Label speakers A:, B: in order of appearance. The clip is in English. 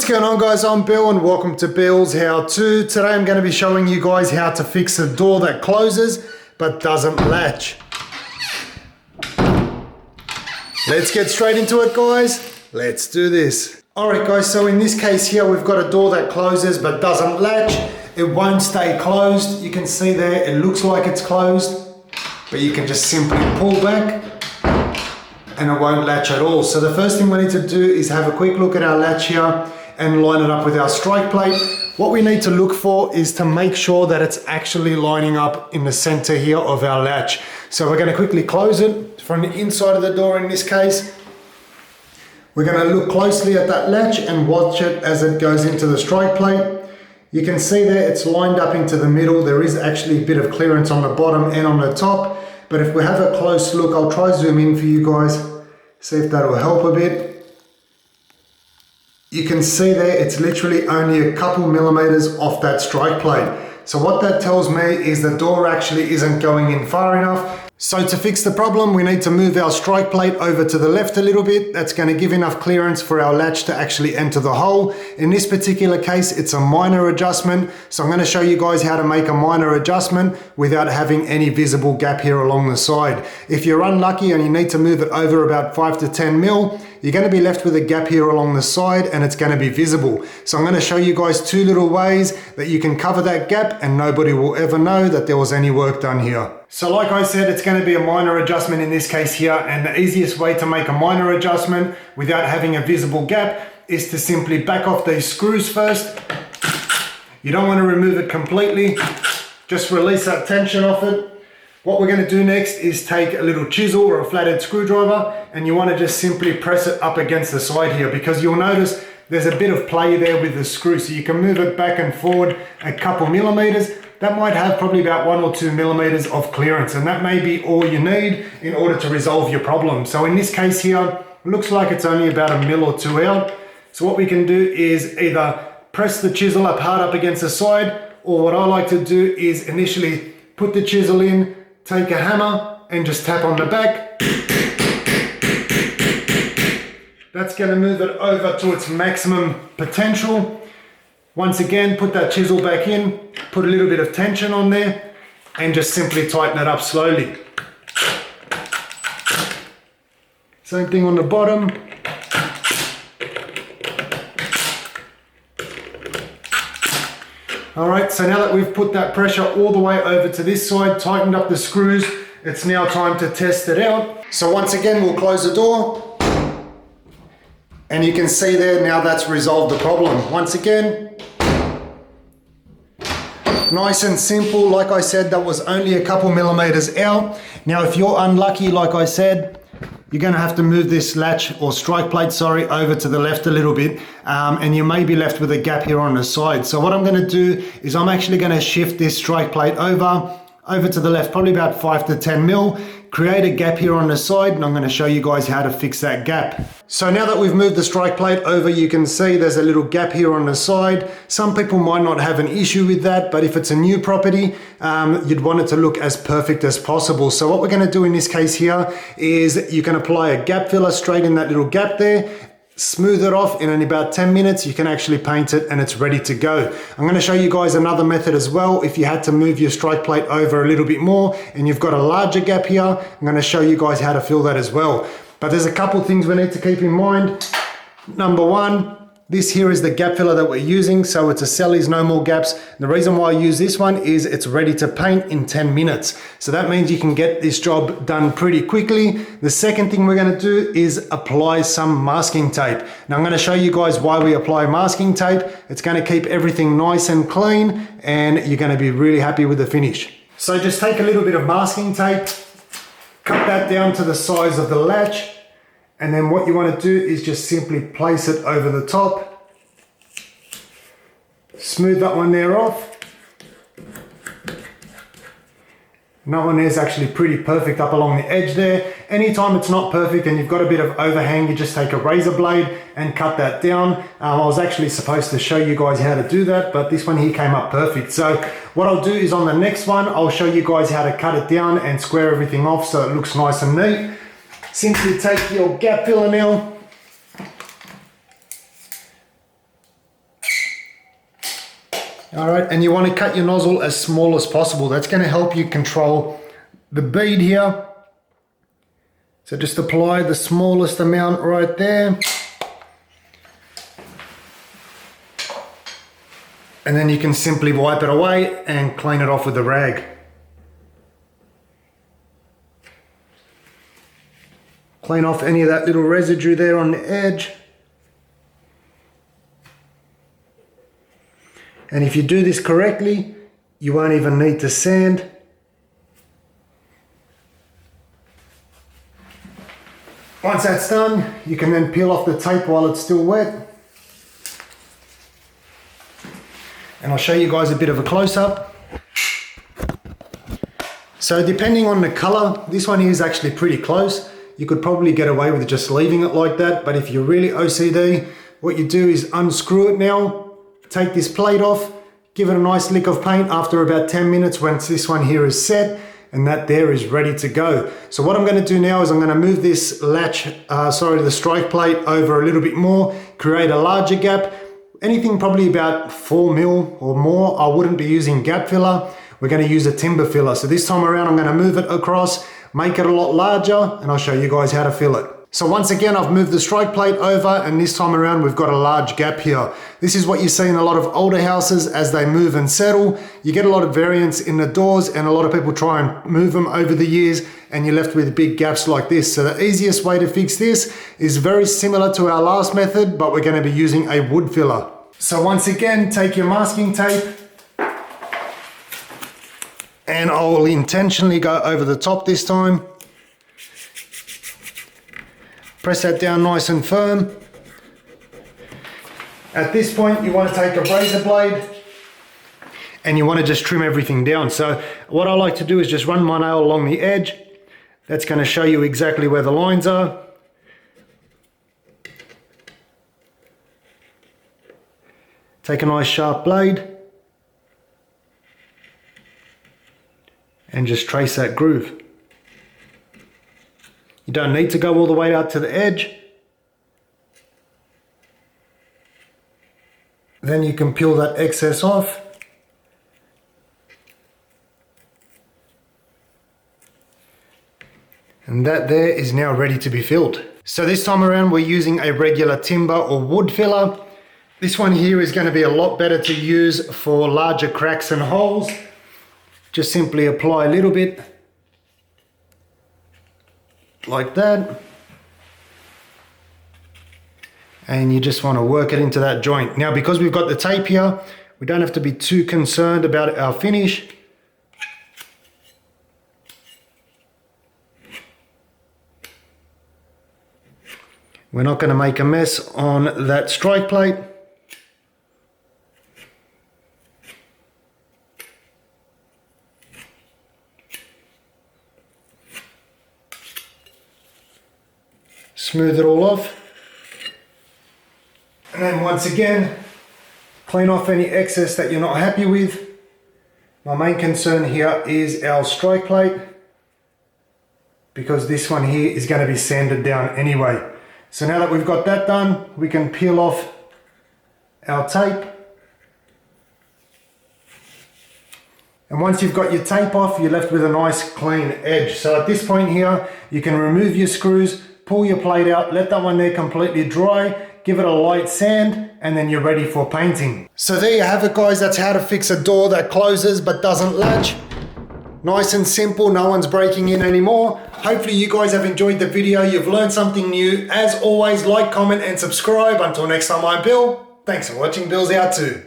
A: What's going on, guys? I'm Bill and welcome to Bill's How To. Today I'm going to be showing you guys how to fix a door that closes but doesn't latch. Let's get straight into it, guys. Let's do this. Alright guys, so in this case here we've got a door that closes but doesn't latch. It won't stay closed. You can see there it looks like it's closed, but you can just simply pull back and it won't latch at all. So the first thing we need to do is have a quick look at our latch here and line it up with our strike plate. What we need to look for is to make sure that it's actually lining up in the center here of our latch. So we're going to quickly close it from the inside of the door in this case. We're going to look closely at that latch and watch it as it goes into the strike plate. You can see there it's lined up into the middle. There is actually a bit of clearance on the bottom and on the top. But if we have a close look, I'll try zoom in for you guys, see if that will help a bit. You can see there it's literally only a couple millimeters off that strike plate. So what that tells me is the door actually isn't going in far enough. So to fix the problem, we need to move our strike plate over to the left a little bit. That's going to give enough clearance for our latch to actually enter the hole. In this particular case, it's a minor adjustment. So I'm going to show you guys how to make a minor adjustment without having any visible gap here along the side. If you're unlucky and you need to move it over about 5 to 10 mil, you're going to be left with a gap here along the side and it's going to be visible. So I'm going to show you guys two little ways that you can cover that gap and nobody will ever know that there was any work done here. So like I said, it's going to be a minor adjustment in this case here, and the easiest way to make a minor adjustment without having a visible gap is to simply back off these screws first. You don't want to remove it completely, just release that tension off it. What we're going to do next is take a little chisel or a flathead screwdriver, and you want to just simply press it up against the side here, because you'll notice there's a bit of play there with the screw, so you can move it back and forward a couple millimeters. That might have probably about 1 or 2 millimeters of clearance, and that may be all you need in order to resolve your problem. So in this case here, it looks like it's only about 1 mil or 2 out. So what we can do is either press the chisel up hard up against the side, or what I like to do is initially put the chisel in, take a hammer and just tap on the back. That's going to move it over to its maximum potential. Once again, put that chisel back in, put a little bit of tension on there and just simply tighten it up slowly. Same thing on the bottom. Alright, so now that we've put that pressure all the way over to this side, tightened up the screws, it's now time to test it out. So once again, we'll close the door. And you can see there, now that's resolved the problem. Once again, nice and simple. Like I said, that was only a couple millimeters out. Now, if you're unlucky, like I said, you're going to have to move this latch or strike plate, sorry, over to the left a little bit, and you may be left with a gap here on the side. So what I'm going to do is I'm actually going to shift this strike plate over to the left, probably about 5 to 10 mil, create a gap here on the side, and I'm going to show you guys how to fix that gap. So now that we've moved the strike plate over, you can see there's a little gap here on the side. Some people might not have an issue with that, but if it's a new property, you'd want it to look as perfect as possible. So what we're going to do in this case here is you can apply a gap filler straight in that little gap there, smooth it off, and in about 10 minutes you can actually paint it and it's ready to go. I'm going to show you guys another method as well. If you had to move your strike plate over a little bit more and you've got a larger gap here, I'm going to show you guys how to fill that as well. But there's a couple things we need to keep in mind. Number one, this here is the gap filler that we're using, so it's a Selleys No More Gaps. The reason why I use this one is it's ready to paint in 10 minutes. So that means you can get this job done pretty quickly. The second thing we're going to do is apply some masking tape. Now I'm going to show you guys why we apply masking tape. It's going to keep everything nice and clean and you're going to be really happy with the finish. So just take a little bit of masking tape, cut that down to the size of the latch, and then what you want to do is just simply place it over the top. Smooth that one there off. And that one there is actually pretty perfect up along the edge there. Anytime it's not perfect and you've got a bit of overhang, you just take a razor blade and cut that down. I was actually supposed to show you guys how to do that, but this one here came up perfect. So what I'll do is on the next one, I'll show you guys how to cut it down and square everything off so it looks nice and neat. Simply take your gap filler now, All right, and you want to cut your nozzle as small as possible. That's going to help you control the bead here. So just apply the smallest amount right there. And then you can simply wipe it away and clean it off with a rag. Clean off any of that little residue there on the edge. And if you do this correctly, you won't even need to sand. Once that's done, you can then peel off the tape while it's still wet. And I'll show you guys a bit of a close-up. So depending on the color, this one here is actually pretty close. You could probably get away with just leaving it like that, but if you're really OCD, what you do is unscrew it now, take this plate off, give it a nice lick of paint after about 10 minutes once this one here is set, and that there is ready to go. So what I'm going to do now is I'm going to move this latch, the strike plate over a little bit more, create a larger gap, anything probably about 4 mil or more. I wouldn't be using gap filler. We're going to use a timber filler. So this time around I'm going to move it across, make it a lot larger, and I'll show you guys how to fill it. So once again, I've moved the strike plate over, and this time around we've got a large gap here. This is what you see in a lot of older houses as they move and settle. You get a lot of variance in the doors, and a lot of people try and move them over the years, and you're left with big gaps like this. So the easiest way to fix this is very similar to our last method, but we're going to be using a wood filler. So once again, take your masking tape, and I'll intentionally go over the top this time. Press that down nice and firm. At this point, you want to take a razor blade and you want to just trim everything down. So what I like to do is just run my nail along the edge. That's going to show you exactly where the lines are. Take a nice sharp blade and just trace that groove. You don't need to go all the way out to the edge. Then you can peel that excess off. And that there is now ready to be filled. So this time around we're using a regular timber or wood filler. This one here is going to be a lot better to use for larger cracks and holes. Just simply apply a little bit like that, and you just want to work it into that joint. Now because we've got the tape here, we don't have to be too concerned about our finish. We're not going to make a mess on that strike plate. Smooth it all off, and then once again clean off any excess that you're not happy with. My main concern here is our strike plate, because this one here is going to be sanded down anyway. So now that we've got that done, we can peel off our tape. And once you've got your tape off, you're left with a nice clean edge. So at this point here, you can remove your screws, pull your plate out, let that one there completely dry, give it a light sand, and then you're ready for painting. So there you have it guys, that's how to fix a door that closes but doesn't latch. Nice and simple, no one's breaking in anymore. Hopefully you guys have enjoyed the video, you've learned something new. As always, like, comment and subscribe. Until next time, I'm Bill. Thanks for watching, Bill's out too.